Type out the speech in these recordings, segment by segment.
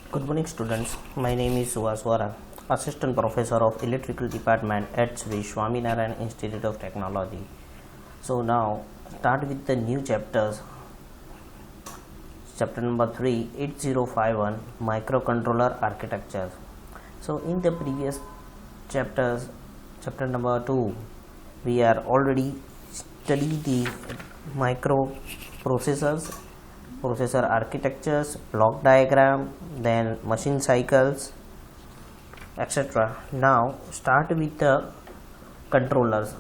Good morning students, my name is Suhaswara, Assistant Professor of Electrical Department at Sri Swaminarayan Institute of Technology. So now start with the new chapters. Chapter number 3, 8051 Microcontroller Architecture. So in the previous chapters, chapter number 2, we are already studying the microprocessors, processor architectures, block diagram, then machine cycles, etc. Now start with the controllers.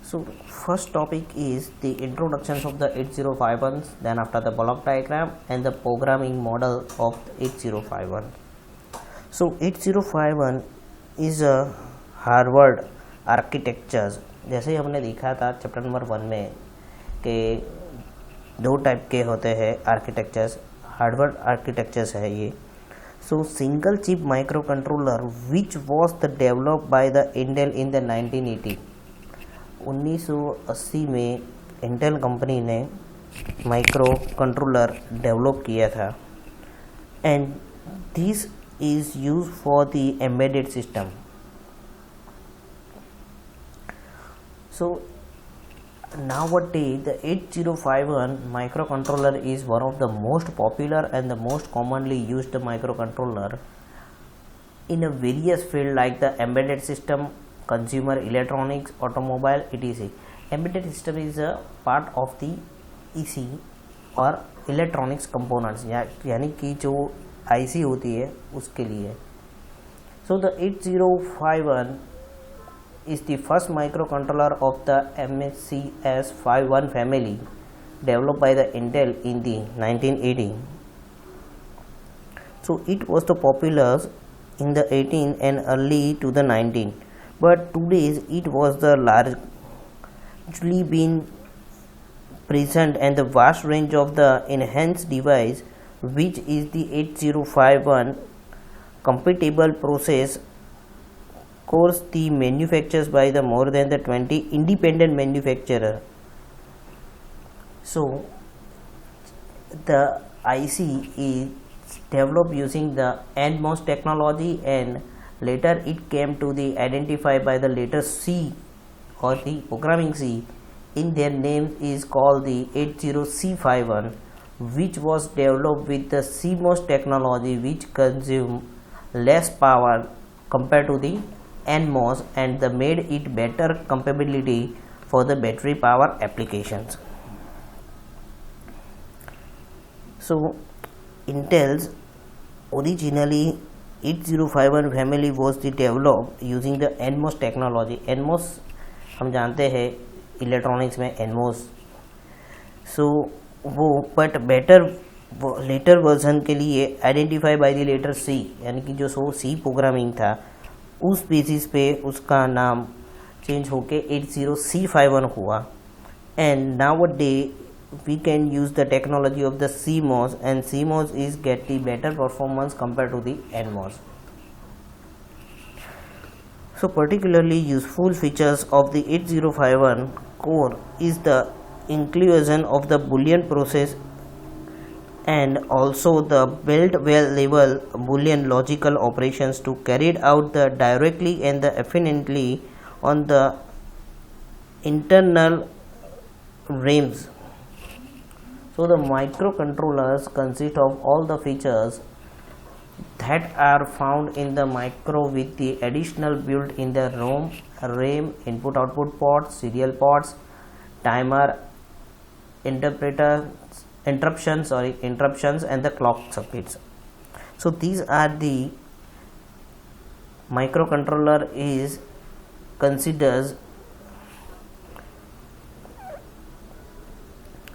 So first topic is the introductions of the 8051s, then after the block diagram and the programming model of 8051. So 8051 is a Harvard architectures. जैसे ही हमने देखा था chapter number 1 में कि दो type के होते हैं आर्किटेक्चर्स, हार्वर्ड आर्किटेक्चर्स है ये. सो single chip micro controller which was the develop by the Intel in the 1980. 1980 में इंटेल कंपनी ने माइक्रो कंट्रोलर डेवलप किया था and this is use for the embedded system. So nowadays the 8051 microcontroller is one of the most popular and the most commonly used microcontroller in a various field like the embedded system, consumer electronics, automobile, etc. Embedded system is a part of the EC और electronics components यानी कि जो IC होती है उसके लिए. So the 8051 is the first microcontroller of the MCS 51 family developed by the Intel in the 1980. So it was the popular in the 18 and early to the 19, but today's it was the largely been present and the vast range of the enhanced device which is the 8051 compatible process course the manufactures by the more than the 20 independent manufacturer. So the IC is developed using the NMOS technology and later it came to the identified by the letter C or the programming C in their name is called the 80C51 which was developed with the CMOS technology which consume less power compared to the NMOS and the made it better compatibility for the battery power applications. So Intel's originally 8051 family was developed using the NMOS technology. NMOS हम जानते हैं electronics में NMOS. So वो but better later version के लिए identify by the letter C यानी कि जो C प्रोग्रामिंग था उस बेसिस पे उसका नाम चेंज होके 80C51 हुआ. And nowadays we can use the technology of the CMOS and CMOS is get the better performance compare to the NMOS. So particularly useful features of the 8051 core is the inclusion of the Boolean process and also the built well level Boolean logical operations to carried out the directly and the efficiently on the internal RAMs. So the microcontrollers consist of all the features that are found in the micro with the additional built in the ROM, RAM, input output ports, serial ports, timer, interruptions and the clock circuits. So these are the microcontroller is considers.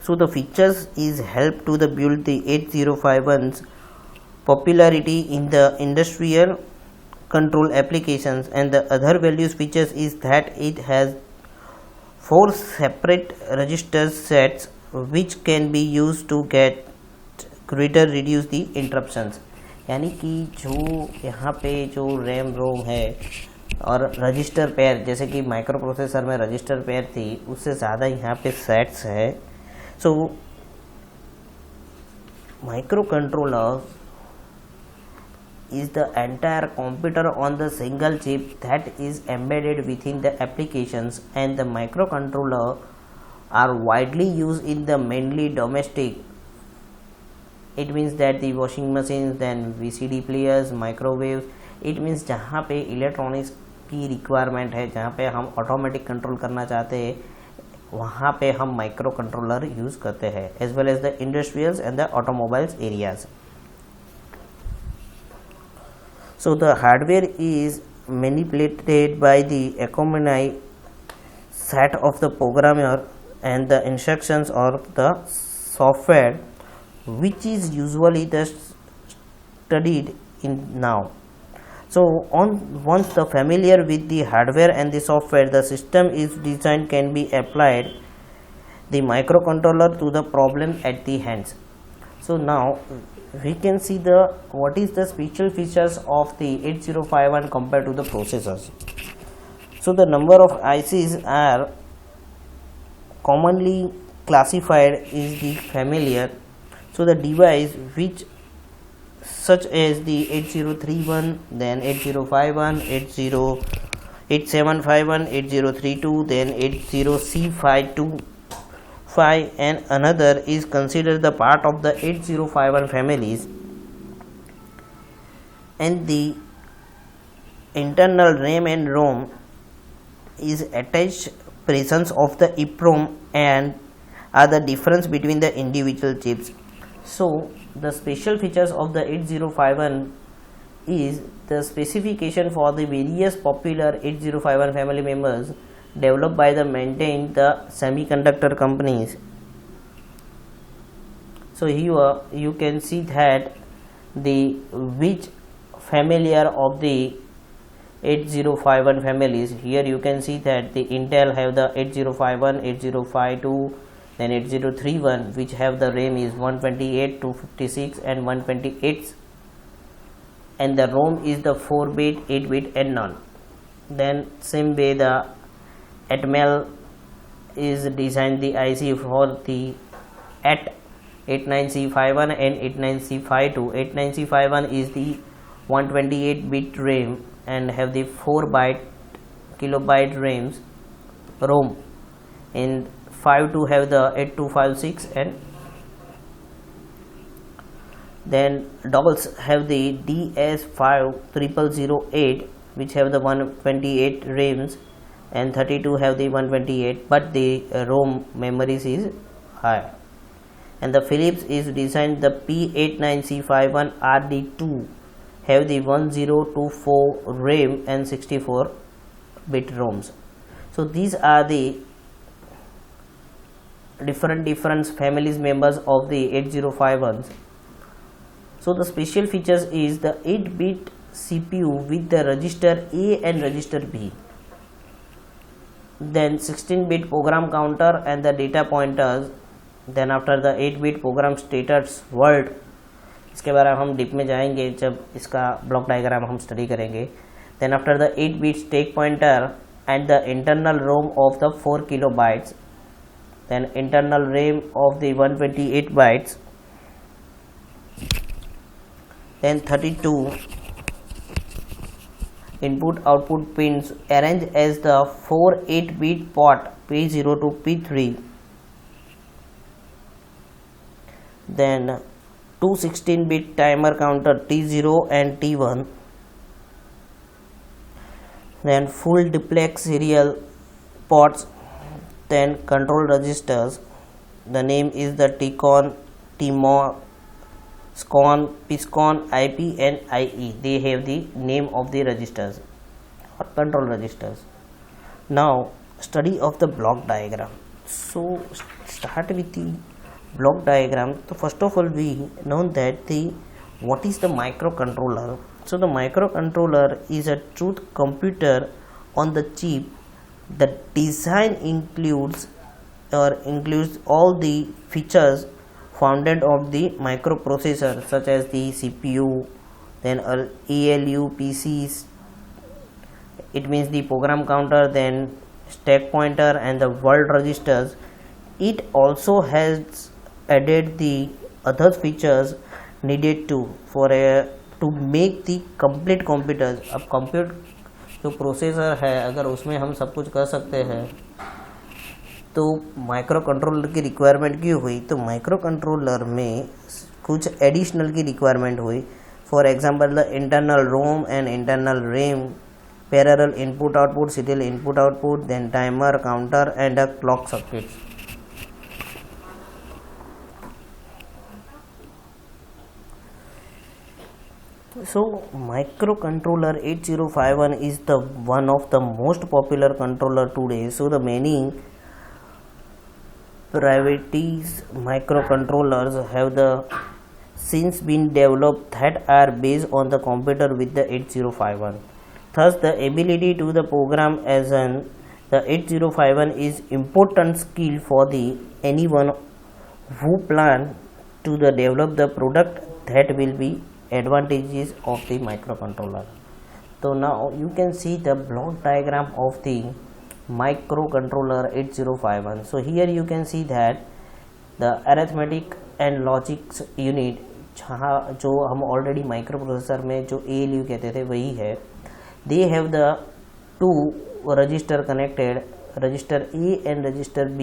So the features is help to the build the 8051's popularity in the industrial control applications, and the other values features is that it has 4 separate register sets which can be used to get greater reduce the interruptions. यानी कि जो यहाँ पे जो RAM ROM है और register pair, जैसे कि माइक्रो प्रोसेसर में रजिस्टर पेयर थी, उससे ज़्यादा यहाँ पे सेट्स है. So micro controller is the entire computer on the single chip that is embedded within the applications, and the microcontroller are widely used in the mainly domestic. It means that the washing machines, then VCD players, microwaves. It means जहाँ पे electronics की requirement है, जहाँ पे हम automatic control करना चाहते हैं, वहाँ पे हम माइक्रो कंट्रोलर यूज़ करते हैं, as well as the industrials and the automobiles areas. So the hardware is manipulated by the accompanying set of the programmer and the instructions or the software, which is usually the studied in now. So once the familiar with the hardware and the software, the system is designed can be applied the microcontroller to the problem at the hands. So now we can see the what is the special features of the 8051 compared to the processors. So the number of ICs are commonly classified is the familiar. So the device which such as the 8031, then 8051, 8751, 8032, then 80C525, and another is considered the part of the 8051 families, and the internal RAM and ROM is attached presence of the EEPROM and are the difference between the individual chips. So the special features of the 8051 is the specification for the various popular 8051 family members developed by the maintained the semiconductor companies. So here you can see that the which familiar of the 8051 families. Here you can see that the Intel have the 8051, 8052, then 8031, which have the RAM is 128, 256 and 128, and the ROM is the 4-bit, 8-bit and none. Then same way the Atmel is designed the IC for the at 89C51 and 89C52. 89C51 is the 128-bit RAM and have the 4 kilobyte ROM, and 52 have the 8256, and then doubles have the DS5008, which have the 128 RAMs, and 32 have the 128, but the ROM memories is higher. And the Philips is designed the P89C51 RD2 have the 1024 RAM and 64 bit ROMs. So these are the different families members of the 8051s. So the special features is the 8-bit CPU with the register A and register B, then 16-bit program counter and the data pointers, then after the 8-bit program status word. इसके बारे में हम deep में जाएंगे जब इसका block diagram हम study करेंगे. Then after the 8-bit stack pointer and the internal ROM of the 4 kilobytes, then internal RAM of the 128 bytes, then 32 input output pins arranged as the 4 8-bit port P0 to P3, then 2 16-bit timer counter T0 and T1, then full duplex serial ports, then control registers. The name is the TCON, TMOS, SCON, PSCON, IP and IE. They have the name of the registers or control registers. Now study of the block diagram. So start with the block diagram. So first of all we know that what is the microcontroller. So the microcontroller is a truth computer on the chip. The design includes all the features founded of the microprocessor, such as the CPU, then ALU, PCs, it means the program counter, then stack pointer and the world registers. It also has added the other features needed to make the complete computers. अब compute जो processor है अगर उसमें हम सब कुछ कर सकते हैं तो माइक्रो कंट्रोलर की रिक्वायरमेंट क्यों हुई? तो माइक्रो कंट्रोलर में कुछ एडिशनल की रिक्वायरमेंट हुई. For example the internal ROM and internal RAM, parallel input output, serial input output, then timer, counter and a clock circuit. So microcontroller 8051 is the one of the most popular controller today. So the many varieties microcontrollers have the since been developed that are based on the computer with the 8051. Thus the ability to the program as an the 8051 is important skill for the anyone who plan to the develop the product that will be advantages of the microcontroller. So now you can see the block diagram of the microcontroller 8051. So here you can see that the arithmetic and logic unit जहाँ जो हम already micro processor में जो ALU कहते थे वही है. they have the two register connected, register A and register B,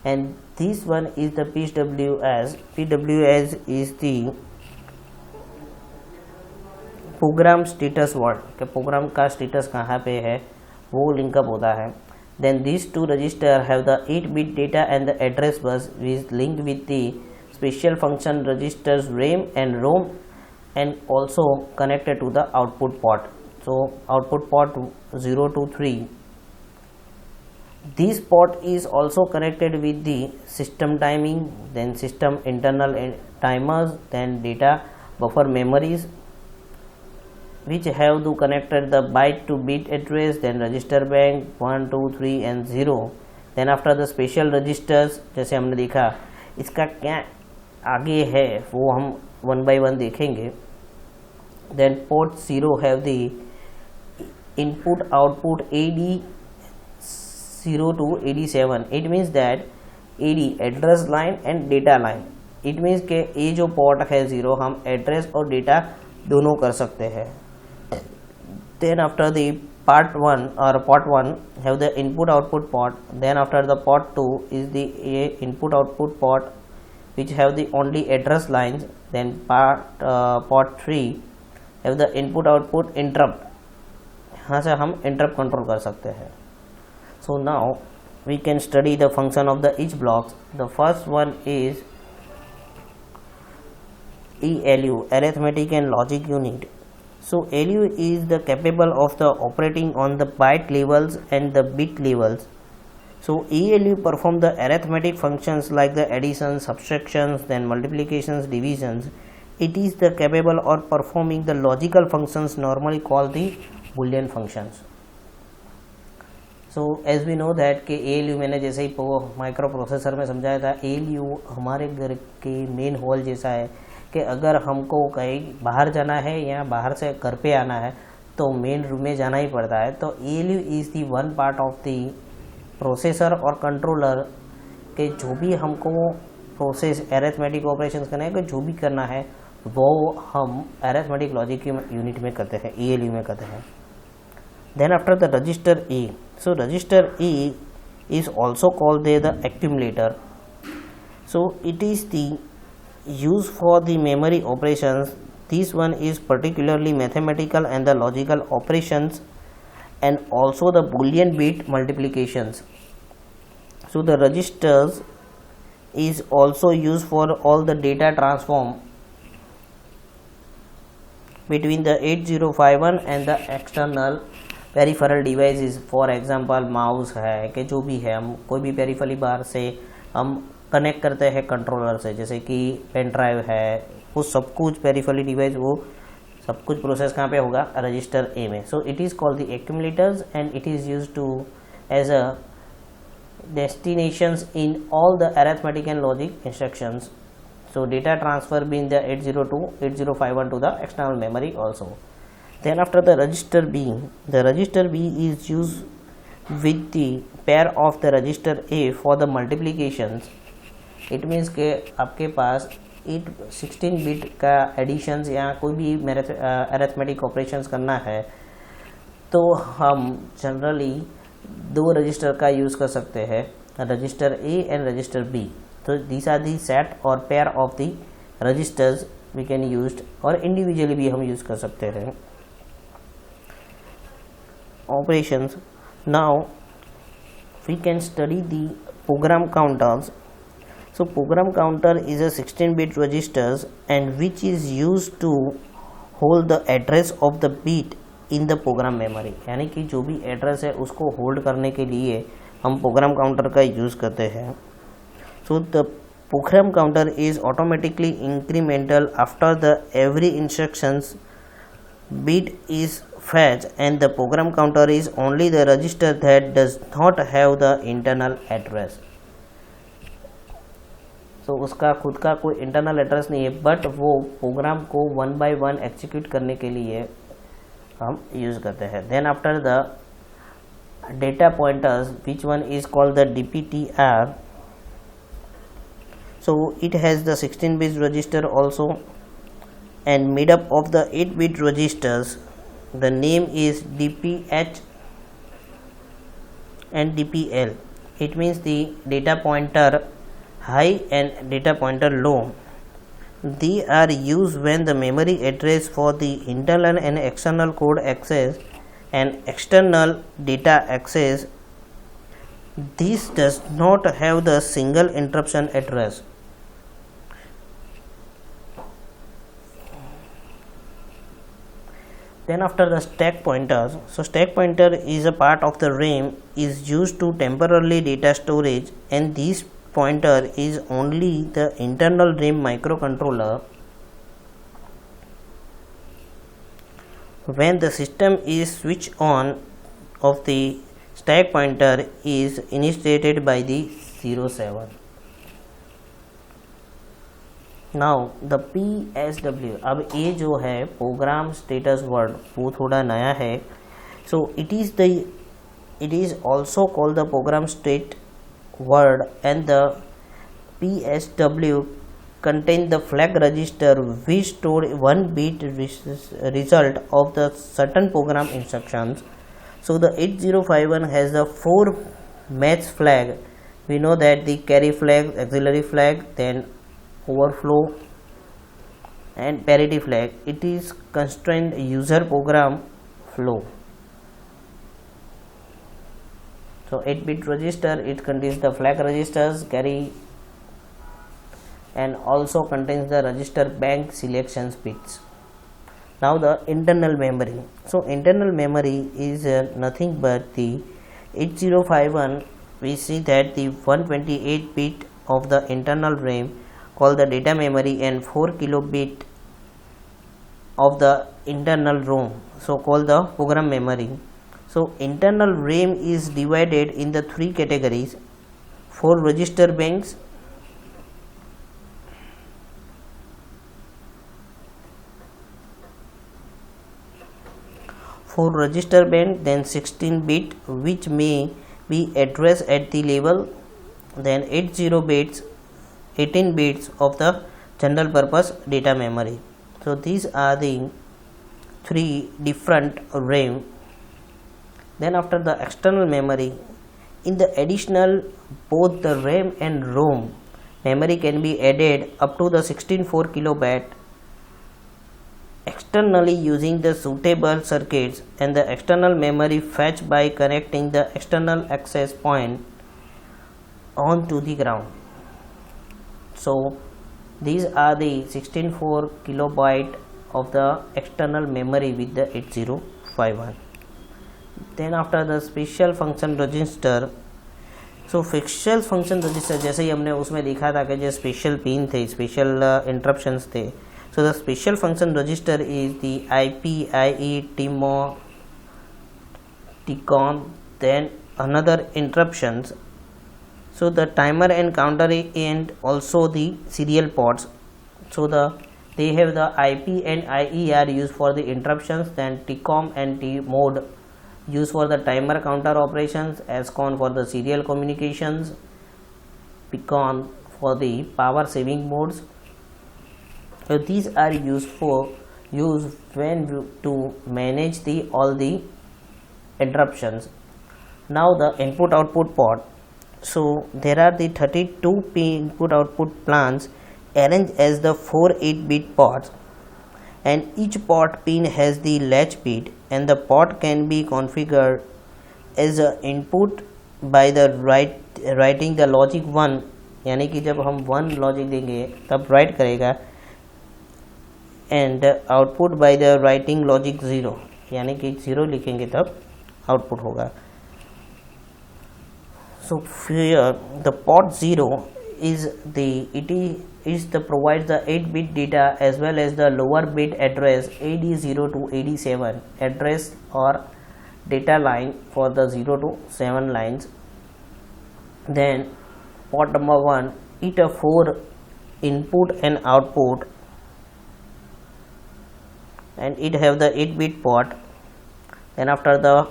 and this one is the PWS. PWS is the program status word के प्रोग्राम का स्टेटस कहाँ पे है वो लिंकअप होता है. Then this two register have the 8-bit data and the address bus which link with the special function registers RAM and ROM and also connected to the output port. So output port 0 to 3. This port is also connected with the system timing, then system internal timers, then data buffer memories which have to connected the byte to bit address, then register bank 1 2 3 and 0. then after the special registers जैसे हमने देखा इसका क्या आगे है वो हम 1 by 1 देखेंगे. then port 0 have the input output AD0 to AD7. it means that AD address line and data line. it means के ये जो पोर्ट है 0 हम एड्रेस और डेटा दोनों कर सकते हैं. then after the port 1 have the input output port. then after the port 2 is the input output port which have the only address lines. then port 3 have the input output interrupt. यहाँ से हम interrupt control कर सकते हैं. so now we can study the function of the each blocks. the first one is ALU, arithmetic and logic unit. so ALU is the capable of the operating on the byte levels and the bit levels. so ALU perform the arithmetic functions like the addition, subtractions, then multiplications, divisions. it is the capable or performing the logical functions normally called the boolean functions. so as we know that कि ALU मैंने जैसे ही micro processor में समझाया था, ALU हमारे घर के main hall जैसा है कि अगर हमको कहीं बाहर जाना है या बाहर से घर पे आना है तो मेन रूम में जाना ही पड़ता है. तो ALU is the one part of the processor और कंट्रोलर के जो भी हमको प्रोसेस अरिथमेटिक ऑपरेशंस करना है, जो भी करना है वो हम अरिथमेटिक लॉजिक यूनिट में करते हैं, ALU में करते हैं. Then after the register E. So register E is also called the accumulator. So it is the used for the memory operations. this one is particularly mathematical and the logical operations and also the boolean bit multiplications. so the registers is also used for all the data transform between the 8051 and the external peripheral devices. for example mouse है कि जो भी है हम कोई भी peripheral बाहर से हम कनेक्ट करते हैं कंट्रोलर से, जैसे कि पेन ड्राइव है, वो सब कुछ पेरिफेरल डिवाइस वो सब कुछ प्रोसेस कहाँ पे होगा? रजिस्टर ए में. So it is called the accumulators and it is used to as a destinations in all the arithmetic and logic instructions. so data transfer between the 802 8051 to the external memory also. Then after the register B is used with the pair of the register A for the multiplications. It means के आपके पास 16 bit का editions या कोई भी arithmetic operations करना है तो हम जनरली दो रजिस्टर का यूज़ कर सकते हैं, register A and register B. तो these are the set और pair of the registers we can use, और इंडिविजुअली भी हम यूज़ कर सकते हैं. Operations. Now we can study the program counters. So program counter is a 16-bit registers and which is used to hold the address of the bit in the program memory. यानी कि जो भी address है उसको hold करने के लिए हम प्रोग्राम काउंटर का यूज़ करते हैं. So the program counter is automatically incremental after the every instructions bit is fetched, and the program counter is only the register that does not have the internal address. So उसका खुद का कोई internal address नहीं है, but वो programme को 1 by 1 execute करने के लिए हम यूज़ करते हैं. Then after the data pointers which one is called the DPTR. So it has the 16-bit register also and made up of the 8-bit registers. The name is DPH and DPL. It means the data pointer high and data pointer low. They are used when the memory address for the internal and external code access and external data access. This does not have the single interruption address. Then after the stack pointers, so stack pointer is a part of the RAM, is used to temporarily data storage, and this pointer is only the internal RAM microcontroller. When the system is switched on of the stack pointer is initiated by the 07. Now the PSW, अब ये जो है programme status word वो थोड़ा नया है. So it is also called the program state word, and the PSW contain the flag register which store 1 bit result of the certain program instructions. So the 8051 has the 4 match flag. We know that the carry flag, auxiliary flag, then overflow and parity flag. It is constrained user program flow. So 8-bit register, it contains the flag registers, carry, and also contains the register bank selections bits. Now the internal memory. So internal memory is nothing but the 8051. We see that the 128 bit of the internal RAM called the data memory and 4 kilobit of the internal ROM, so called the program memory. So internal RAM is divided in the 3 categories: 4 register banks, 4 register bank, then 16 bit which may be addressed at the level, then 80 bits, 18 bits of the general purpose data memory. So these are the 3 different RAM. Then after the external memory, in the additional both the RAM and ROM memory can be added up to the 16.4 kilobyte externally using the suitable circuits, and the external memory fetched by connecting the external access point onto the ground. So these are the 16.4 kilobyte of the external memory with the 8051. Then after the special function register, so special function register जैसे ही हमने उसमें देखा था कि जो special pin थे, special interruptions थे. So the special function register is the IP, IE, TMO, TCON, then another interruptions. So the timer and counter and also the serial ports. So the they have the IP and IER used for the interruptions, then TCOM and T-mode used for the timer counter operations, SCON for the serial communications, PCON for the power saving modes. So these are used when to manage all the interruptions. Now the input output port. So there are the 32 pin input output plans arranged as the 4 8-bit ports, and each port pin has the latch bit, and the port can be configured as a input by the writing the logic 1, यानी कि जब हम 1 logic देंगे तब right करेगा, and output by the writing logic 0, यानी कि 0 लिखेंगे तब आउटपुट होगा. So here the port 0 is provides the 8-bit data as well as the lower bit address AD0 to AD7 address or data line for the 0 to 7 lines. Then port number 1, it a 4 input and output, and it have the 8-bit port. Then after the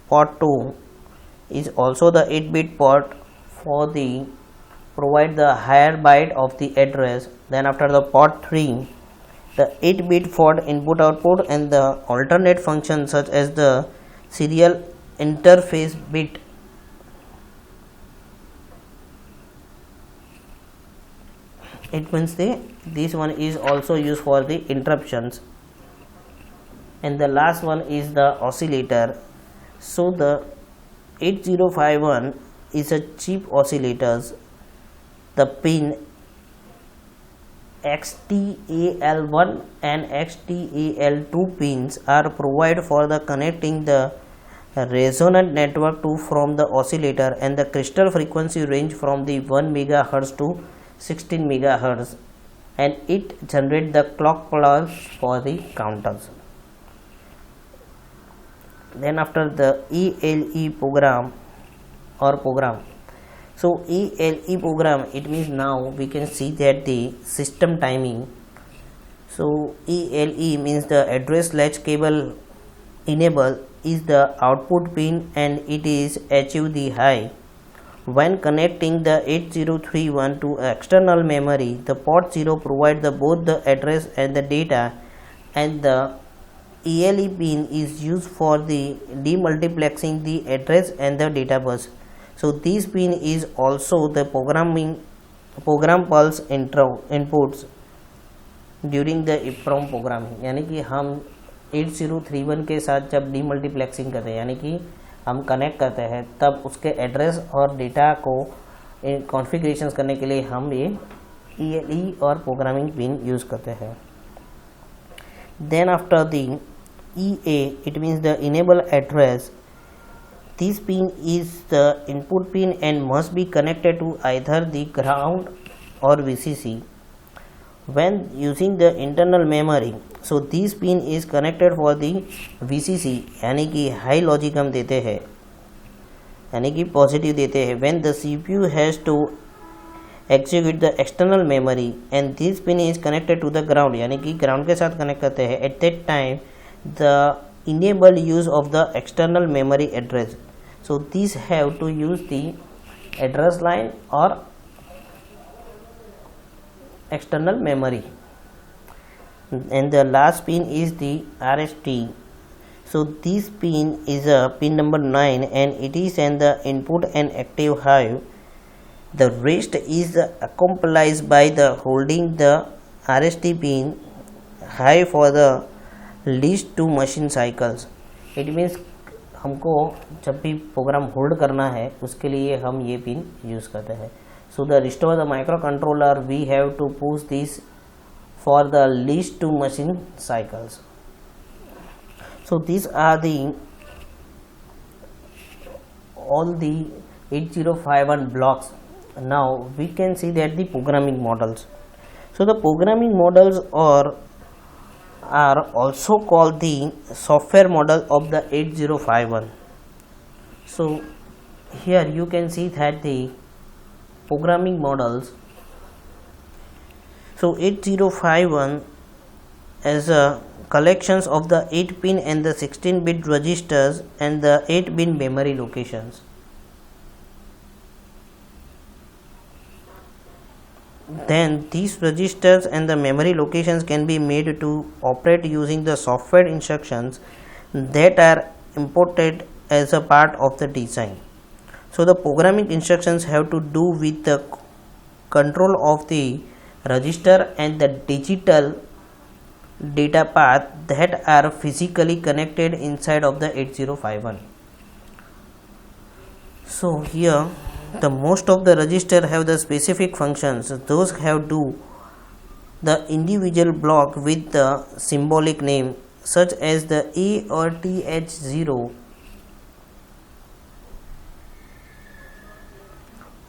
port 2 is also the 8-bit port for the provide the higher byte of the address. Then after the port 3, the 8-bit for input output and the alternate functions such as the serial interface bit. It means this one is also used for the interruptions. And the last one is the oscillator. So the 8051 is a cheap oscillators. The pin XTAL1 and XTAL2 pins are provided for the connecting the resonant network to from the oscillator, and the crystal frequency range from the 1 MHz to 16 MHz, and it generate the clock pulse for the counters. Then after the ELE program. So ELE program, it means now we can see that the system timing. So ELE means the address latch cable enable is the output pin, and it is achieve the high when connecting the 8031 to external memory. The port 0 provide the both the address and the data, and the ELE pin is used for the demultiplexing the address and the data bus. So this pin is also the program pulse inputs during the EEPROM programming, यानी कि हम 8031 के साथ जब demultiplexing करते हैं, यानी कि हम कनेक्ट करते हैं, तब उसके एड्रेस और डेटा को कॉन्फ़िगरेशंस करने के लिए हम ये ELE और प्रोग्रामिंग पिन यूज़ करते हैं. Then after the EA, it means the enable address. This pin is the input pin and must be connected to either the ground or VCC when using the internal memory. So this pin is connected for the VCC, यानी कि high logic हम देते हैं, यानी कि positive देते हैं when the CPU has to execute the external memory, and this pin is connected to the ground, यानी कि ग्राउंड के साथ कनेक्ट करते हैं. At that time the enable use of the external memory address. So these have to use the address line or external memory. And the last pin is the RST. So this pin is a pin number 9, and it is in the input and active high. The rest is accomplished by the holding the RST pin high for the least 2 machine cycles. It means हमको जब भी programme hold करना है उसके लिए हम ये pin use करते हैं. So the restore the microcontroller, we have to push this for the least 2 machine cycles. So these are all the 8051 blocks. Now we can see that the programming models. So the programming models are also called the software model of the 8051. So here you can see that the programming models. So 8051 as a collections of the 8-pin and the 16-bit registers and the 8-bit memory locations. Then these registers and the memory locations can be made to operate using the software instructions that are imported as a part of the design. So the programming instructions have to do with the control of the register and the digital data path that are physically connected inside of the 8051. So here the most of the register have the specific functions. Those have do the individual block with the symbolic name such as the A or TH0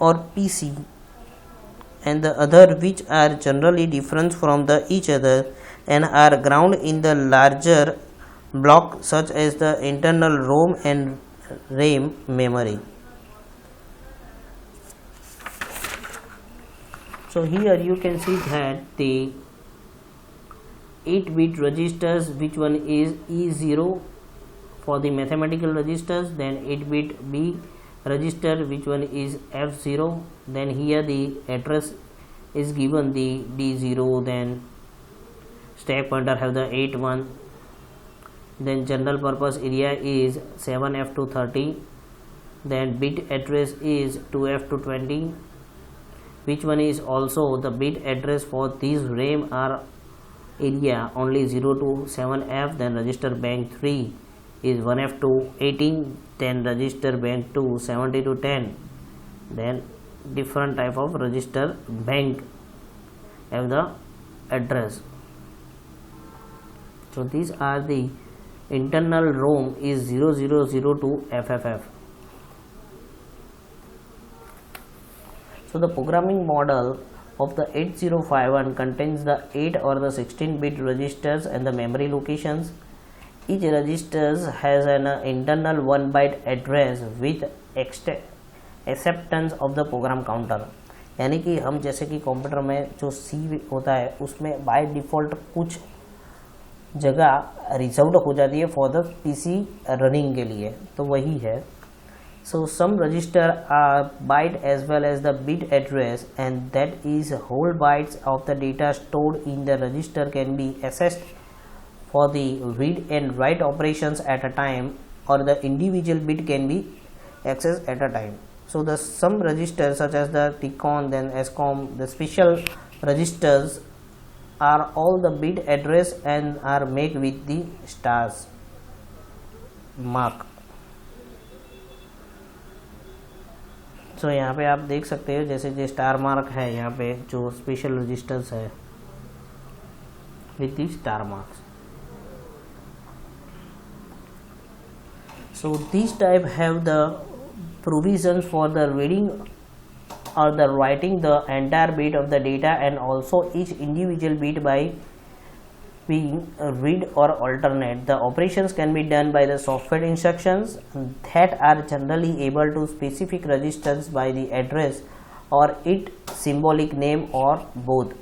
or PC, and the other which are generally different from the each other and are ground in the larger block such as the internal ROM and RAM memory. So here you can see that the 8-bit registers, which one is E0 for the mathematical registers, then 8-bit B register, which one is F0, then here the address is given the D0, then stack pointer have the 81, then general purpose area is 7F to 30, then bit address is 2F to 20, which one is also the bit address for these RAM are area only 0 to 7F, then register bank 3 is 1F to 18, then register bank 2 70 to 10, then different type of register bank have the address. So these are the internal ROM is 0002 FFF. So the programming model of the 8051 contains the 8 or the 16-bit registers and the memory locations. Each register has an internal 1-byte address with acceptance of the program counter. यानी कि हम जैसे कि computer में जो C होता है उसमें बाय डिफ़ॉल्ट कुछ जगह रिजर्व्ड हो जाती है फॉर द PC रनिंग के लिए, तो वही है. So some register are byte as well as the bit address, and that is whole bytes of the data stored in the register can be accessed for the read and write operations at a time, or the individual bit can be accessed at a time. So the some registers such as the TCON, then SCOM, the special registers are all the bit address and are made with the stars mark. तो यहाँ पे आप देख सकते हो जैसे जो star mark है यहाँ पे जो स्पेशल रजिस्टर्स है with the star marks. So these type have the provisions for the reading or the writing the entire bit of the data, and also each individual bit by being read or alternate. The operations can be done by the software instructions that are generally able to specific registers by the address or its symbolic name or both.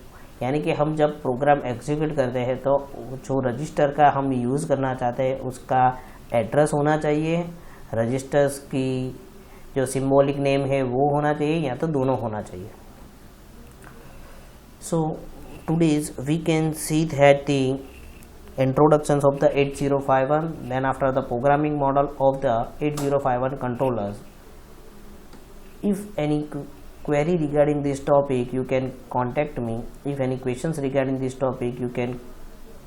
यानी कि हम जब program execute करते हैं तो जो register का हम यूज़ करना चाहते हैं उसका एड्रेस होना चाहिए, रजिस्टर्स की जो सिंबॉलिक नेम है वो होना चाहिए, या तो दोनों होना चाहिए. So today's we can see that the introductions of the 8051, then after the programming model of the 8051 controllers. If any query regarding this topic you can contact me. If any questions regarding this topic you can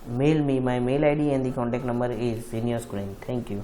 mail me. My mail ID and the contact number is in your screen. Thank you.